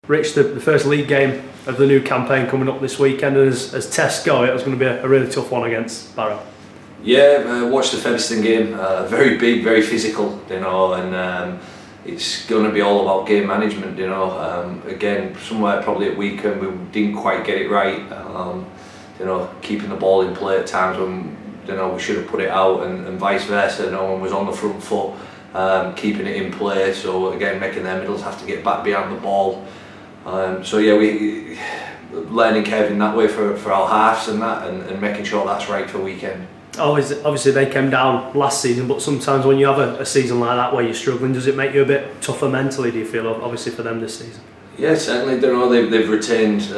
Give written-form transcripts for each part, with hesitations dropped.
Rich, the first league game of the new campaign coming up this weekend, and as tests go, it was going to be a really tough one against Barrow. Yeah, watched the Featherstone game. Very big, very physical, you know, and it's going to be all about game management, you know. Again, somewhere probably at weekend we didn't quite get it right. You know, keeping the ball in play at times when we should have put it out, and vice versa. No one was on the front foot, keeping it in play. So again, making their middles have to get back behind the ball. So yeah, we learning curve in that way for our halves and that, and making sure that's right for weekend. Obviously they came down last season, but sometimes when you have a season like that where you're struggling, does it make you a bit tougher mentally, do you feel, obviously for them this season? Yeah, certainly. They've retained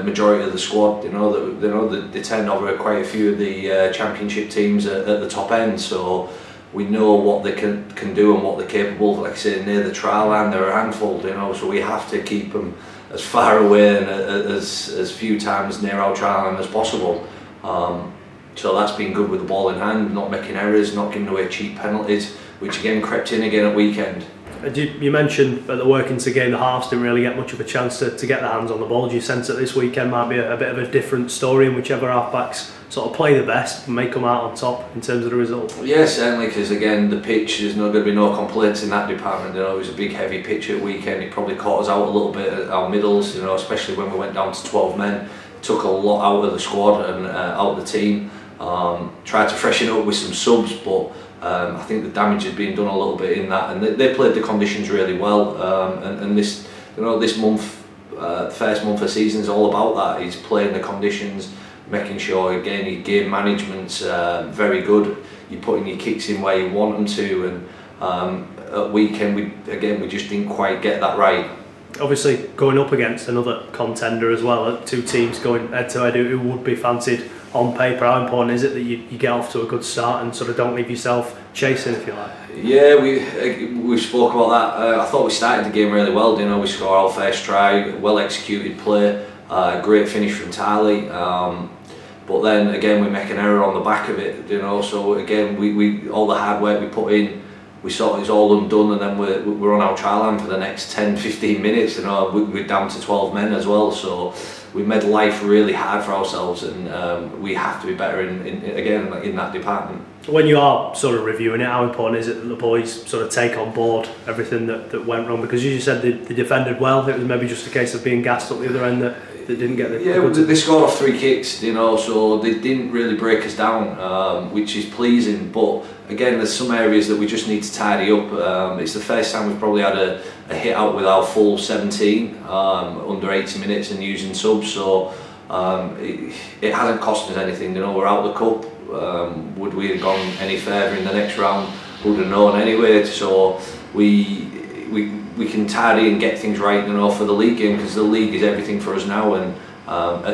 majority of the squad. They turned over quite a few of the championship teams at the top end, so we know what they can do and what they're capable of. Like I say, near the trial line, they're a handful, so we have to keep them as far away and as few times near our trial line as possible. So that's been good with the ball in hand, not making errors, not giving away cheap penalties, which again crept in again at weekend. You mentioned at the Workington game the halves didn't really get much of a chance to get their hands on the ball. Do you sense that this weekend might be a bit of a different story, in whichever halfbacks sort of play the best and may come out on top in terms of the result? Yeah, certainly, because again the pitch, there's not going to be no complaints in that department. It was a big heavy pitch at weekend. It probably caught us out a little bit at our middles, especially when we went down to 12 men. It took a lot out of the squad and out of the team. Tried to freshen up with some subs, but I think the damage has been done a little bit in that, and they played the conditions really well. And this, this month, the first month of the season is all about that. He's playing the conditions, making sure again your game management's very good. You're putting your kicks in where you want them to, and at weekend we just didn't quite get that right. Obviously, going up against another contender as well, two teams going head to head who would be fancied on paper. How important is it that you get off to a good start and sort of don't leave yourself chasing, if you like? Yeah, we spoke about that. I thought we started the game really well. We scored our first try, well executed play, great finish from Tarley. But then again we make an error on the back of it. So again we all the hard work we put in, we saw it's all undone, and then we're on our trial line for the next 10-15 minutes. We're down to 12 men as well, so we made life really hard for ourselves, and we have to be better in that department. When you are sort of reviewing it, how important is it that the boys sort of take on board everything that went wrong? Because you said they defended well. It was maybe just a case of being gassed up the other end that didn't get the... Yeah, they scored off 3 kicks, so they didn't really break us down, which is pleasing. But again, there's some areas that we just need to tidy up. It's the first time we've probably had a hit out with our full 17 under 80 minutes and using subs, so it hasn't cost us anything. We're out of the cup. Would we have gone any further in the next round? Would have known anyway. So we can tidy and get things right, for the league game, because the league is everything for us now, and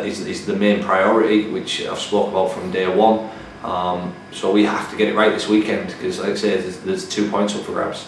is the main priority, which I've spoke about from day one. So we have to get it right this weekend, because like I say, there's 2 points up for grabs.